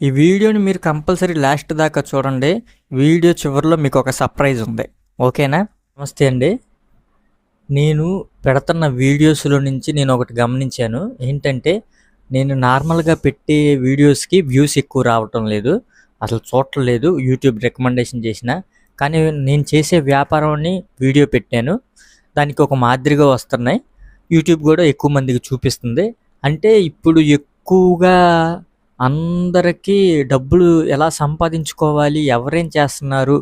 ఈ వీడియోని మీరు కంపల్సరీ లాస్ట్ దాకా చూడండి. వీడియో చివరిలో మీకు ఒక సర్ప్రైజ్ ఉంది. ఓకేనా? నమస్తే అండి. నేను పెడుతున్న వీడియోస్లో నుంచి నేను ఒకటి గమనించాను. ఏంటంటే నేను నార్మల్గా పెట్టే వీడియోస్కి వ్యూస్ ఎక్కువ రావటం లేదు, అసలు చూడట్లేదు. యూట్యూబ్ రికమెండేషన్ చేసిన కానీ నేను చేసే వ్యాపారాన్ని వీడియో పెట్టాను, దానికి ఒక మాదిరిగా వస్తున్నాయి. యూట్యూబ్ కూడా ఎక్కువ మందికి చూపిస్తుంది. అంటే ఇప్పుడు ఎక్కువగా అందరికీ డబ్బులు ఎలా సంపాదించుకోవాలి, ఎవరేం చేస్తున్నారు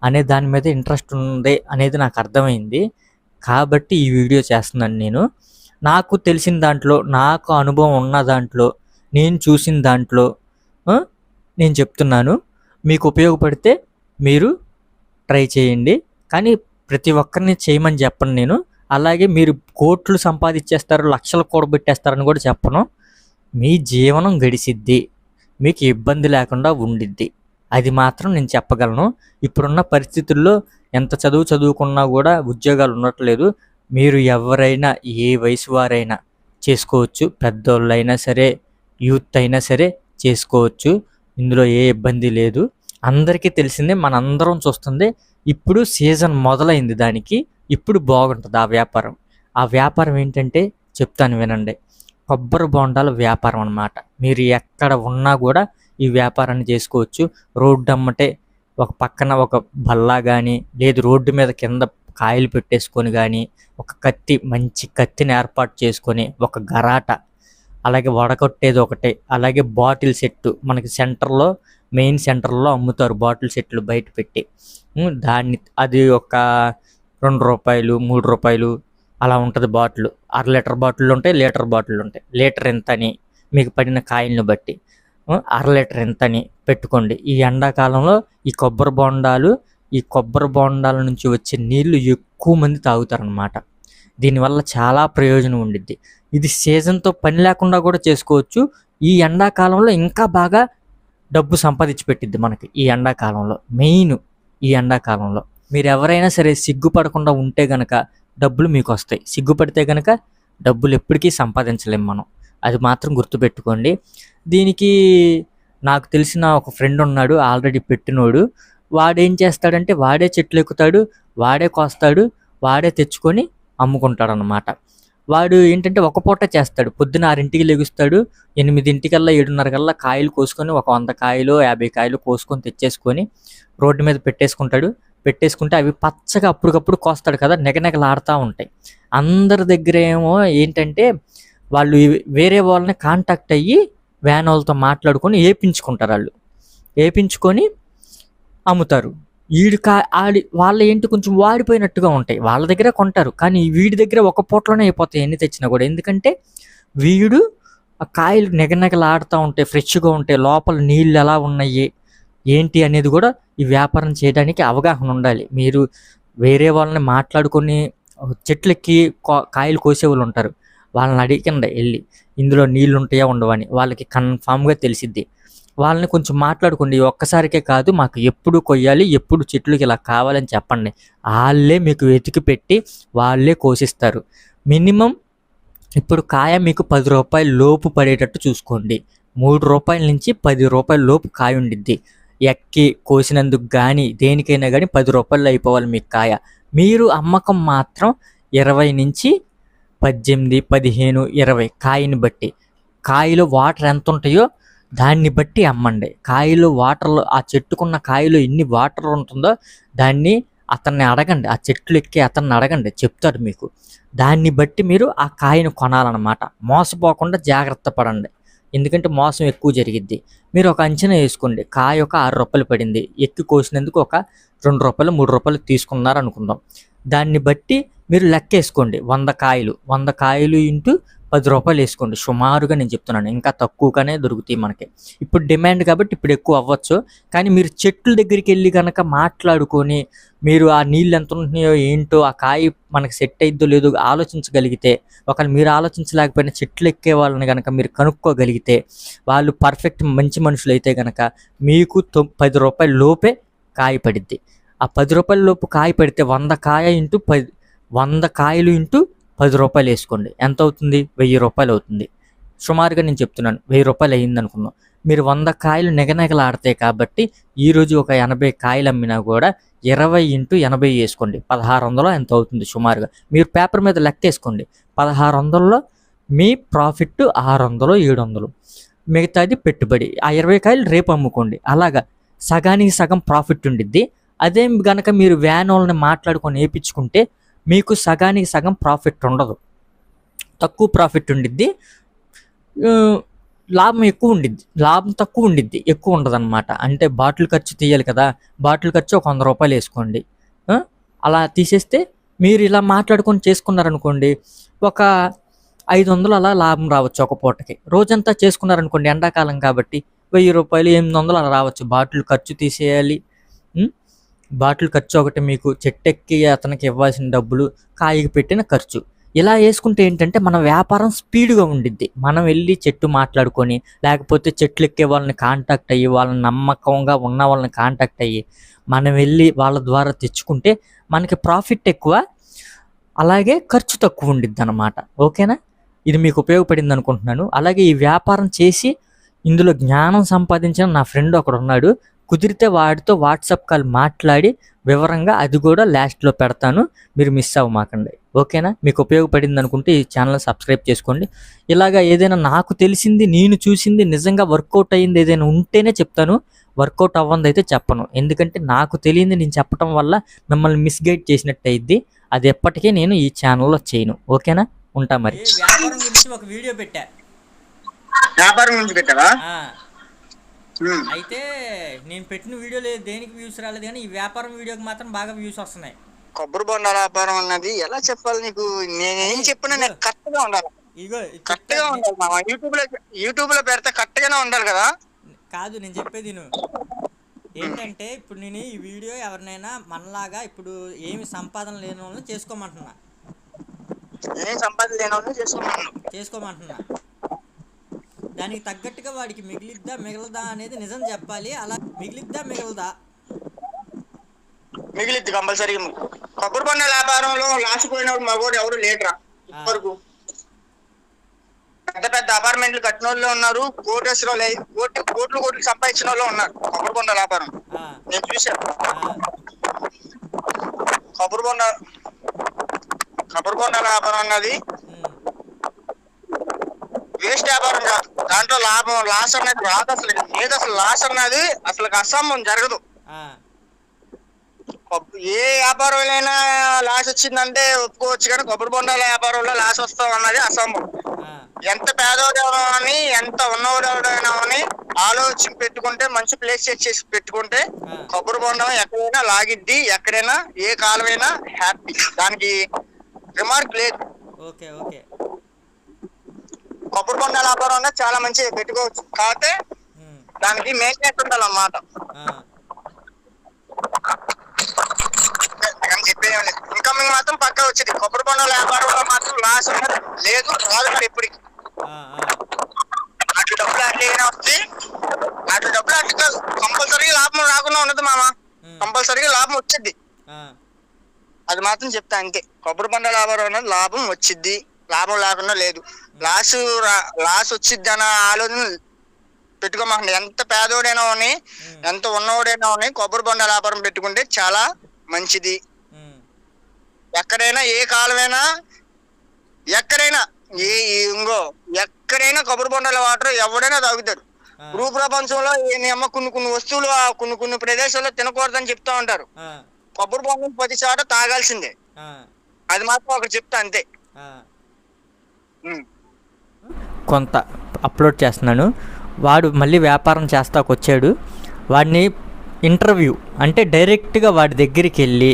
అనే దాని మీద ఇంట్రెస్ట్ ఉంది అనేది నాకు అర్థమైంది. కాబట్టి ఈ వీడియో చేస్తున్నాను. నాకు తెలిసిన దాంట్లో, నాకు అనుభవం ఉన్న దాంట్లో, నేను చూసిన దాంట్లో నేను చెప్తున్నాను. మీకు ఉపయోగపడితే మీరు ట్రై చేయండి, కానీ ప్రతి ఒక్కరిని చేయమని చెప్పను నేను. అలాగే మీరు కోట్లు సంపాదించేస్తారు, లక్షలు కూడబెట్టేస్తారని కూడా చెప్పను. మీ జీవనం గడిసిద్ది, మీకు ఇబ్బంది లేకుండా ఉండిద్ది, అది మాత్రం నేను చెప్పగలను. ఇప్పుడున్న పరిస్థితుల్లో ఎంత చదువుకున్నా కూడా ఉద్యోగాలు ఉండట్లేదు. మీరు ఎవరైనా, ఏ వయసు వారైనా చేసుకోవచ్చు. పెద్దోళ్ళు అయినా సరే, యూత్ అయినా సరే చేసుకోవచ్చు. ఇందులో ఏ ఇబ్బంది లేదు. అందరికీ తెలిసిందే, మనందరం చూస్తుంది. ఇప్పుడు సీజన్ మొదలైంది దానికి. ఇప్పుడు బాగుంటుంది ఆ వ్యాపారం ఏంటంటే చెప్తాను వినండి. కొబ్బరి బొండాల వ్యాపారం అన్నమాట. మీరు ఎక్కడ ఉన్నా కూడా ఈ వ్యాపారాన్ని చేసుకోవచ్చు. రోడ్డు అమ్మటే ఒక పక్కన ఒక బల్లా కానీ, లేదు రోడ్డు మీద కింద కాయలు పెట్టేసుకొని కానీ, ఒక కత్తి, మంచి కత్తిని ఏర్పాటు చేసుకొని, ఒక గరాట, అలాగే వడకొట్టేది ఒకటి, అలాగే బాటిల్ సెట్టు మనకి మెయిన్ సెంటర్లో అమ్ముతారు. బాటిల్ సెట్లు బయట పెట్టి దాన్ని, అది ఒక ₹2, ₹3 అలా ఉంటుంది బాటిల్. 1/2 లీటర్ బాటిల్ ఉంటాయి, లీటర్ బాటిల్ ఉంటాయి. లీటర్ ఎంత అని మీకు పడిన కాయలను బట్టి 1/2 లీటర్ ఎంత అని పెట్టుకోండి. ఈ ఎండాకాలంలో ఈ కొబ్బరి బొండాల నుంచి వచ్చే నీళ్లు ఎక్కువ మంది తాగుతారనమాట. దీనివల్ల చాలా ప్రయోజనం ఉండిద్ది. ఇది సీజన్తో పని లేకుండా కూడా చేసుకోవచ్చు. ఈ ఎండాకాలంలో ఇంకా బాగా డబ్బు సంపాదించి పెట్టిద్ది మనకి. ఈ ఎండాకాలంలో మెయిన్, ఈ ఎండాకాలంలో మీరు ఎవరైనా సరే సిగ్గుపడకుండా ఉంటే గనక డబ్బులు మీకు వస్తాయి. సిగ్గుపడితే గనక డబ్బులు ఎప్పటికీ సంపాదించలేం మనం. అది మాత్రం గుర్తుపెట్టుకోండి. దీనికి నాకు తెలిసిన ఒక ఫ్రెండ్ ఉన్నాడు, ఆల్రెడీ పెట్టినోడు. వాడేం చేస్తాడంటే వాడే చెట్లు ఎక్కుతాడు, వాడే కోస్తాడు, వాడే తెచ్చుకొని అమ్ముకుంటాడు అన్నమాట. వాడు ఏంటంటే ఒక పూట చేస్తాడు. పొద్దున 6ంటికి లెగుస్తాడు, 8ంటికల్లా 7:30 కాయలు కోసుకొని, ఒక 100 కాయలు 50 కాయలు కోసుకొని తెచ్చేసుకొని రోడ్డు మీద పెట్టేసుకుంటే అవి పచ్చగా అప్పటికప్పుడు కోస్తాడు కదా, నెగనెగలాడుతూ ఉంటాయి. అందరి దగ్గర ఏమో ఏంటంటే వాళ్ళు వేరే వాళ్ళని కాంటాక్ట్ అయ్యి వ్యాన్ వాళ్ళతో మాట్లాడుకొని వేపించుకొని అమ్ముతారు. వాళ్ళ ఏంటి కొంచెం వాడిపోయినట్టుగా ఉంటాయి, వాళ్ళ దగ్గర కొంటారు. కానీ వీడి దగ్గర ఒక పూటలోనే అయిపోతాయి ఎన్ని తెచ్చినా కూడా. ఎందుకంటే వీడు ఆ కాయలు నెగనెగలాడుతూ ఉంటాయి, ఫ్రెష్గా ఉంటాయి, లోపల నీళ్ళు ఎలా ఉన్నాయి ఏంటి అనేది కూడా ఈ వ్యాపారం చేయడానికి అవగాహన ఉండాలి. మీరు వేరే వాళ్ళని మాట్లాడుకొని, చెట్లెక్కి కాయలు కోసేవాళ్ళు ఉంటారు, వాళ్ళని అడిగండి వెళ్ళి ఇందులో నీళ్ళు ఉంటాయా ఉండవని. వాళ్ళకి కన్ఫామ్గా తెలిసిద్ది. వాళ్ళని కొంచెం మాట్లాడుకోండి. ఒక్కసారికే కాదు, మాకు ఎప్పుడు కొయ్యాలి, ఎప్పుడు చెట్లకి ఇలా కావాలని చెప్పండి. వాళ్ళే మీకు వెతికి పెట్టి వాళ్ళే కోసిస్తారు. మినిమం ఇప్పుడు కాయ మీకు ₹10 లోపు పడేటట్టు చూసుకోండి. ₹3 నుంచి ₹10 లోపు కాయ ఉండిద్ది. ఎక్కి కోసినందుకు కానీ దేనికైనా కానీ ₹10 అయిపోవాలి మీకు కాయ. మీరు అమ్మకం మాత్రం 20 నుంచి 18, 15, 20 కాయని బట్టి. కాయలో వాటర్ ఎంత ఉంటాయో దాన్ని బట్టి అమ్మండి. కాయలు వాటర్లో, ఆ చెట్టుకున్న కాయలో ఎన్ని వాటర్ ఉంటుందో దాన్ని అతన్ని అడగండి, ఆ చెట్లు ఎక్కి అతన్ని అడగండి, చెప్తాడు మీకు. దాన్ని బట్టి మీరు ఆ కాయను కొనాలన్నమాట. మోసపోకుండా జాగ్రత్త పడండి, ఎందుకంటే మోసం ఎక్కువ జరిగిద్ది. మీరు ఒక అంచనా వేసుకోండి, కాయ ఒక ₹6 పడింది, ఎక్కి కోసినందుకు ఒక ₹2, ₹3 తీసుకున్నారు అనుకుందాం. దాన్ని బట్టి మీరు లెక్కేసుకోండి. 100 కాయలు ఇంటూ ₹10 వేసుకోండి. సుమారుగా నేను చెప్తున్నాను, ఇంకా తక్కువగానే దొరుకుతాయి మనకి. ఇప్పుడు డిమాండ్ కాబట్టి ఇప్పుడు ఎక్కువ అవ్వచ్చు. కానీ మీరు చెట్ల దగ్గరికి వెళ్ళి కనుక మాట్లాడుకొని, మీరు ఆ నీళ్ళు ఎంత ఉంటున్నాయో ఏంటో, ఆ కాయ మనకి సెట్ అయిద్దో లేదో ఆలోచించగలిగితే, ఒకవేళ మీరు ఆలోచించలేకపోయినా చెట్లు ఎక్కే వాళ్ళని కనుక మీరు కనుక్కోగలిగితే, వాళ్ళు పర్ఫెక్ట్ మంచి మనుషులు అయితే కనుక మీకు ₹10 లోపే కాయ పడిద్ది. ఆ ₹10 లోపు కాయ పడితే 100 కాయలు ఇంటూ ₹10 వేసుకోండి. ఎంత అవుతుంది? ₹1000 అవుతుంది. సుమారుగా నేను చెప్తున్నాను, ₹1000 అయ్యింది అనుకుందాం. మీరు 100 కాయలు నెగనెగలాడతాయి కాబట్టి ఈరోజు ఒక 80 కాయలు అమ్మినా కూడా 20 × 80 వేసుకోండి, 1600 ఎంత అవుతుంది సుమారుగా. మీరు పేపర్ మీద లెక్క వేసుకోండి. 1600లో మీ ప్రాఫిట్ 600 700, మిగతాది పెట్టుబడి. ఆ 20 కాయలు రేపు అమ్ముకోండి. అలాగా సగానికి సగం ప్రాఫిట్ ఉండిద్ది. అదే గనక మీరు వ్యాన్ వాళ్ళని మాట్లాడుకొని వేయించుకుంటే మీకు సగానికి సగం ప్రాఫిట్ ఉండదు, తక్కువ ప్రాఫిట్ ఉండిద్ది, లాభం ఎక్కువ ఉండిద్ది, లాభం తక్కువ ఉండిద్ది, ఎక్కువ ఉండదు అనమాట. అంటే బాటిల్ ఖర్చు తీయాలి కదా, బాటిల్ ఖర్చు ఒక 100 రూపాయలు వేసుకోండి. అలా తీసేస్తే మీరు ఇలా మాట్లాడుకొని చేసుకున్నారనుకోండి ఒక 500 అలా లాభం రావచ్చు ఒక పూటకి. రోజంతా చేసుకున్నారనుకోండి, ఎండాకాలం కాబట్టి 1000 రూపాయలు 800 అలా రావచ్చు. బాటిల్ ఖర్చు తీసేయాలి, బాటిల్ ఖర్చు ఒకటి, మీకు చెట్టెక్కి అతనికి ఇవ్వాల్సిన డబ్బులు, కాయకి పెట్టిన ఖర్చు. ఇలా వేసుకుంటే ఏంటంటే మన వ్యాపారం స్పీడ్గా ఉండిద్ది. మనం వెళ్ళి చెట్టు మాట్లాడుకొని, లేకపోతే చెట్లు ఎక్కే వాళ్ళని కాంటాక్ట్ అయ్యి, వాళ్ళని నమ్మకంగా ఉన్న వాళ్ళని కాంటాక్ట్ అయ్యి మనం వెళ్ళి వాళ్ళ ద్వారా తెచ్చుకుంటే మనకి ప్రాఫిట్ ఎక్కువ, అలాగే ఖర్చు తక్కువ ఉండిద్ది అన్నమాట. ఓకేనా? ఇది మీకు ఉపయోగపడింది అనుకుంటున్నాను. అలాగే ఈ వ్యాపారం చేసి ఇందులో జ్ఞానం సంపాదించిన నా ఫ్రెండ్ ఒకడు ఉన్నాడు. కుదిరితే వాడితో వాట్సాప్ కాల్ మాట్లాడి వివరంగా అది కూడా లాస్ట్లో పెడతాను, మీరు మిస్ అవ్వమాకండి. ఓకేనా? మీకు ఉపయోగపడింది అనుకుంటే ఈ ఛానల్ సబ్స్క్రైబ్ చేసుకోండి. ఇలాగా ఏదైనా నాకు తెలిసింది, నేను చూసింది, నిజంగా వర్కౌట్ అయ్యింది ఏదైనా ఉంటేనే చెప్తాను, వర్కౌట్ అవ్వంది అయితే చెప్పను. ఎందుకంటే నాకు తెలియంది నేను చెప్పడం వల్ల మిమ్మల్ని మిస్గైడ్ చేసినట్టు అయ్యిద్ది. అది ఎప్పటికీ నేను ఈ ఛానల్లో చేయను. ఓకేనా? ఉంటా మరి. వ్యాపారం గురించి ఒక వీడియో పెట్టా. వ్యాపారం గురించి పెట్టావా? అయితే నేను పెట్టిన వీడియోలో దేనికి వ్యూస్ రాలేదు, కానీ ఈ వ్యాపారం వీడియోకి మాత్రం బాగా వ్యూస్ వస్తున్నాయి. కొబ్బరి బొండాల వ్యాపారం అన్నది ఎలా చెప్పాలి నీకు? నేనేం చెప్పినా నేను కరెక్ట్ గా ఉండాలి. ఇగో కరెక్ట్ గా ఉండాలి. యూట్యూబ్ లో పెడితే కరెక్ట్ గానే ఉండాలి కదా. కాదు, నేను చెప్పేది ఏంటంటే, ఇప్పుడు నేను ఈ వీడియో ఎవరినైనా మనలాగా ఇప్పుడు ఏమి సంపాదన లేని వాళ్ళని చేసుకోమంటున్నా. ఏం సంపాదన లేని వాళ్ళని చేసుకోమంటున్నా. దానికి తగ్గట్టుగా వాడికి మిగిలిద్దా మిగలదా అనేది నిజం చెప్పాలి. అలా మిగిలిద్దా మిగలదా? మిగిలిద్ది కంపల్సరీ. కొబ్బరి బొండాల వ్యాపారంలో లాసిపోయిన మగోడు ఎవరు లేటరా ఇప్పటివరకు. పెద్ద పెద్ద అపార్ట్మెంట్లు కట్టిన వాళ్ళు ఉన్నారు, కోట్లు సంపాదించిన వాళ్ళు ఉన్నారు కొబ్బరి బొండాల వ్యాపారం. నేను చూశాను. కొబ్బరి బొండాల వ్యాపారం అన్నది వేస్ట్ వ్యాపారం కాదు. దాంట్లో లాస్ అనేది రాదు, అసలు లేదు. అసలు లాస్ అన్నది అసలు అసంభవం జరగదు. ఏ వ్యాపారంలో లాస్ వచ్చిందంటే ఒప్పుకోవచ్చు, కానీ కొబ్బరి బొండాల వ్యాపారంలో లాస్ వస్తాం అన్నది అసంభవం. ఎంత పేదవాడైనా అని, ఎంత ఉన్నవాడైనా అని ఆలోచన పెట్టుకుంటే, మంచి ప్లేస్ చేసి పెట్టుకుంటే కొబ్బరి బొండం ఎక్కడైనా లాగిద్ది, ఎక్కడైనా ఏ కాలమైనా హ్యాపీ. దానికి రిమార్క్ లేదు. కొబ్బరి బొండాల వ్యాపారం అనేది చాలా మంచిగా పెట్టుకోవచ్చు, కాకపోతే దానికి మెయింటెనెన్స్ ఉండాలన్నమాట. చెప్పేది ఇన్కమింగ్ మాత్రం పక్కా వచ్చింది. కొబ్బరి బొండాల వ్యాపారంలో మాత్రం లాస్ ఉన్నది లేదు, రాదు మరి ఎప్పటికి. అటు డబ్బులు అట్లయినా వస్తాయి, అటు డబ్బులు అట్లా కాదు, కంపల్సరీగా లాభం రాకుండా ఉండదు మామ, కంపల్సరీగా లాభం వచ్చింది. అది మాత్రం చెప్తా అంతే. కొబ్బరి బొండాల వ్యాపారం అనేది లాభం వచ్చిద్ది, లాభం లేకుండా లేదు. లాస్ వచ్చిద్ది అన్న ఆలోచన పెట్టుకోమాకండి. ఎంత పేదోడైనా ఉని, ఎంత ఉన్నవాడైనా ఉని కొబ్బరి బొండాల వ్యాపారం పెట్టుకుంటే చాలా మంచిది. ఎక్కడైనా ఏ కాలమైనా ఎక్కడైనా ఎక్కడైనా కొబ్బరి బొండాల వాటర్ ఎవడైనా తాగుతారు. ప్రపంచంలో కొన్ని వస్తువులు కొన్ని ప్రదేశాల్లో తినకూడదని చెప్తా ఉంటారు. కొబ్బరి బొండం 10 చోట తాగాల్సిందే. అది మాత్రం ఒకటి చెప్తా అంతే. కొంత అప్లోడ్ చేస్తున్నాను. వాడు మళ్ళీ వ్యాపారం చేస్తాకొచ్చాడు. వాడిని ఇంటర్వ్యూ అంటే డైరెక్ట్గా వాడి దగ్గరికి వెళ్ళి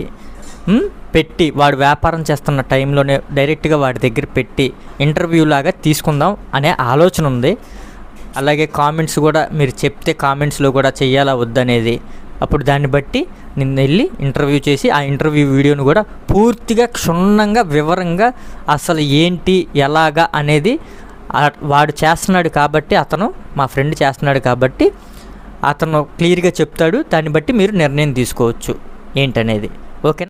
పెట్టి, వాడు వ్యాపారం చేస్తున్న టైంలోనే డైరెక్ట్గా వాడి దగ్గర పెట్టి ఇంటర్వ్యూ లాగా తీసుకుందాం అనే ఆలోచన ఉంది. అలాగే కామెంట్స్ కూడా మీరు చెప్తే కామెంట్స్లో కూడా చెయ్యాలా వద్దనేది, అప్పుడు దాన్ని బట్టి నిన్ను వెళ్ళి ఇంటర్వ్యూ చేసి ఆ ఇంటర్వ్యూ వీడియోను కూడా పూర్తిగా క్షుణ్ణంగా వివరంగా అసలు ఏంటి ఎలాగా అనేది వాడు చేస్తున్నాడు కాబట్టి, మా ఫ్రెండ్ చేస్తున్నాడు కాబట్టి అతను క్లియర్గా చెప్తాడు. దాన్ని బట్టి మీరు నిర్ణయం తీసుకోవచ్చు ఏంటనేది. ఓకే.